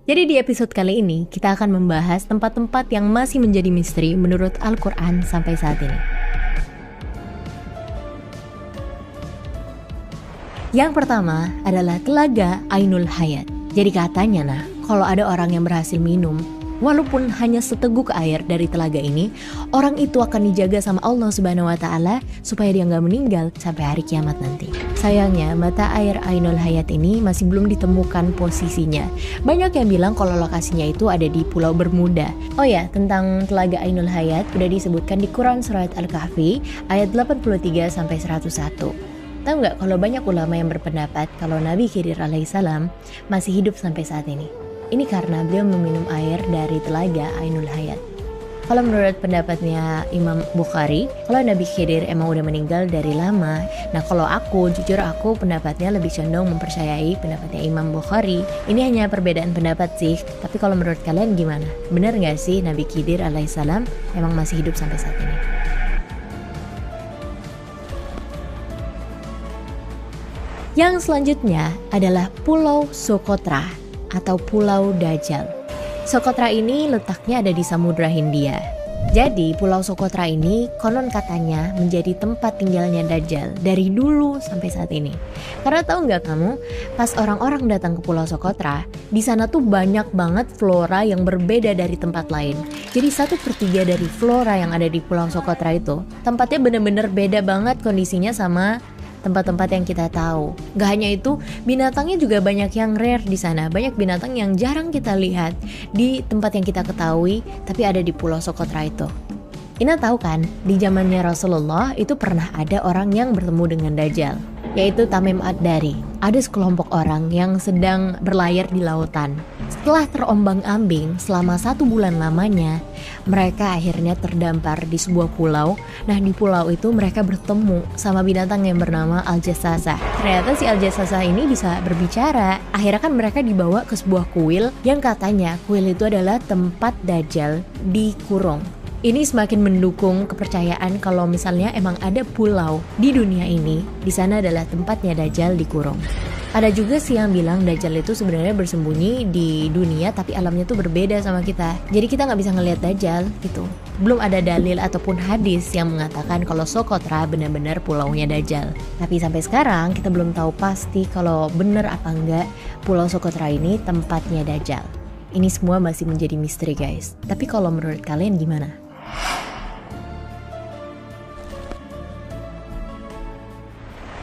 Jadi di episode kali ini kita akan membahas tempat-tempat yang masih menjadi misteri menurut Al-Quran sampai saat ini. Yang pertama adalah Telaga Ainul Hayat. Jadi katanya kalau ada orang yang berhasil minum walaupun hanya seteguk air dari telaga ini, orang itu akan dijaga sama Allah Subhanahu wa Ta'ala supaya dia nggak meninggal sampai hari kiamat nanti. Sayangnya mata air Ainul Hayat ini masih belum ditemukan posisinya. Banyak yang bilang kalau lokasinya itu ada di Pulau Bermuda. Oh ya, tentang telaga Ainul Hayat udah disebutkan di Quran surat Al-Kahfi ayat 83 sampai 101. Tahu nggak kalau banyak ulama yang berpendapat kalau Nabi Khidir alaihissalam masih hidup sampai saat ini? Ini karena beliau meminum air dari telaga Ainul Hayat. Kalau menurut pendapatnya Imam Bukhari, kalau Nabi Khidir emang udah meninggal dari lama. Nah kalau jujur aku pendapatnya lebih condong mempercayai pendapatnya Imam Bukhari. Ini hanya perbedaan pendapat sih, tapi kalau menurut kalian gimana? Benar nggak sih Nabi Khidir alaihissalam emang masih hidup sampai saat ini? Yang selanjutnya adalah Pulau Socotra atau Pulau Dajjal. Socotra ini letaknya ada di Samudra Hindia. Jadi Pulau Socotra ini konon katanya menjadi tempat tinggalnya Dajjal dari dulu sampai saat ini. Karena tahu nggak kamu, pas orang-orang datang ke Pulau Socotra, di sana tuh banyak banget flora yang berbeda dari tempat lain. Jadi 1/3 dari flora yang ada di Pulau Socotra itu, tempatnya bener-bener beda banget kondisinya sama tempat-tempat yang kita tahu. Gak hanya itu, binatangnya juga banyak yang rare di sana. Banyak binatang yang jarang kita lihat di tempat yang kita ketahui, tapi ada di Pulau Socotra itu. Ina tahu kan, di zamannya Rasulullah itu pernah ada orang yang bertemu dengan Dajjal, yaitu Tamim Ad-Dari. Ada sekelompok orang yang sedang berlayar di lautan. Setelah terombang-ambing selama 1 bulan lamanya, mereka akhirnya terdampar di sebuah pulau. Nah di pulau itu mereka bertemu sama binatang yang bernama Al-Jassasa. Ternyata si Al-Jassasa ini bisa berbicara. Akhirnya kan mereka dibawa ke sebuah kuil yang katanya kuil itu adalah tempat Dajjal dikurung. Ini semakin mendukung kepercayaan kalau misalnya emang ada pulau di dunia ini, di sana adalah tempatnya Dajjal dikurung. Ada juga sih yang bilang Dajjal itu sebenarnya bersembunyi di dunia tapi alamnya tuh berbeda sama kita. Jadi kita nggak bisa ngelihat Dajjal gitu. Belum ada dalil ataupun hadis yang mengatakan kalau Socotra benar-benar pulaunya Dajjal. Tapi sampai sekarang kita belum tahu pasti kalau benar apa enggak Pulau Socotra ini tempatnya Dajjal. Ini semua masih menjadi misteri guys. Tapi kalau menurut kalian gimana?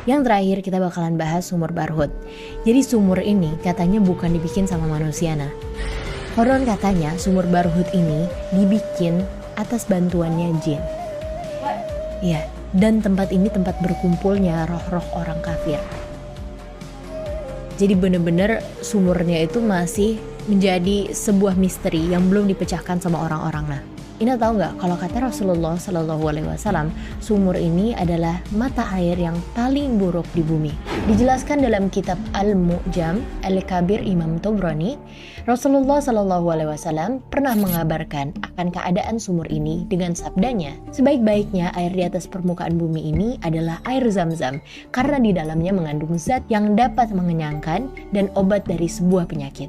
Yang terakhir kita bakalan bahas sumur Barhut. Jadi sumur ini katanya bukan dibikin sama manusia Konon katanya sumur Barhut ini dibikin atas bantuannya jin. Iya, dan tempat ini tempat berkumpulnya roh-roh orang kafir. Jadi bener-bener sumurnya itu masih menjadi sebuah misteri yang belum dipecahkan sama orang-orang Ina tahu nggak kalau kata Rasulullah SAW, sumur ini adalah mata air yang paling buruk di bumi. Dijelaskan dalam kitab Al-Mu'jam Al-Kabir Imam Tabrani, Rasulullah SAW pernah mengabarkan akan keadaan sumur ini dengan sabdanya, sebaik-baiknya air di atas permukaan bumi ini adalah air Zam-Zam karena di dalamnya mengandung zat yang dapat mengenyangkan dan obat dari sebuah penyakit.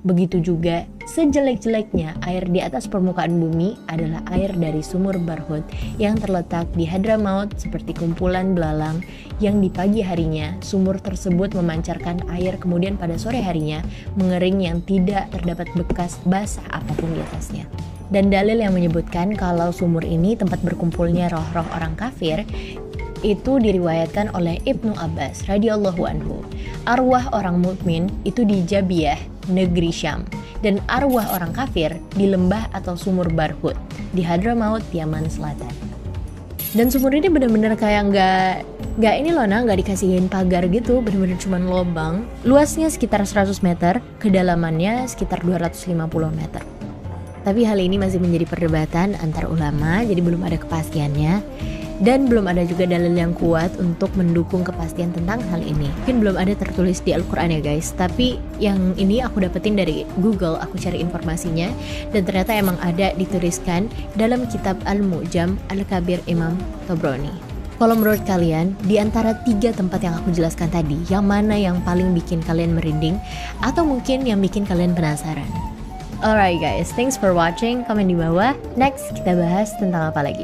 Begitu juga sejelek-jeleknya air di atas permukaan bumi adalah air dari sumur Barhut yang terletak di Hadramaut seperti kumpulan belalang yang di pagi harinya sumur tersebut memancarkan air, kemudian pada sore harinya mengering yang tidak terdapat bekas basah apapun di atasnya. Dan dalil yang menyebutkan kalau sumur ini tempat berkumpulnya roh-roh orang kafir itu diriwayatkan oleh Ibnu Abbas radhiyallahu anhu. Arwah orang mukmin itu di Jabiyah, negeri Syam, dan arwah orang kafir di lembah atau sumur Barhut di Hadramaut, Yaman Selatan. Dan sumur ini benar-benar kayak nggak ini loh nggak dikasihin pagar gitu, benar-benar cuman lubang. Luasnya sekitar 100 meter, kedalamannya sekitar 250 meter. Tapi hal ini masih menjadi perdebatan antar ulama, jadi belum ada kepastiannya. Dan belum ada juga dalil yang kuat untuk mendukung kepastian tentang hal ini. Mungkin belum ada tertulis di Al-Quran ya guys, tapi yang ini aku dapetin dari Google, aku cari informasinya, dan ternyata emang ada dituliskan dalam kitab Al-Mu'jam Al-Kabir Imam Tabrani. Kalau menurut kalian, di antara 3 tempat yang aku jelaskan tadi, yang mana yang paling bikin kalian merinding? Atau mungkin yang bikin kalian penasaran? Alright guys, thanks for watching. Komen di bawah. Next, kita bahas tentang apa lagi?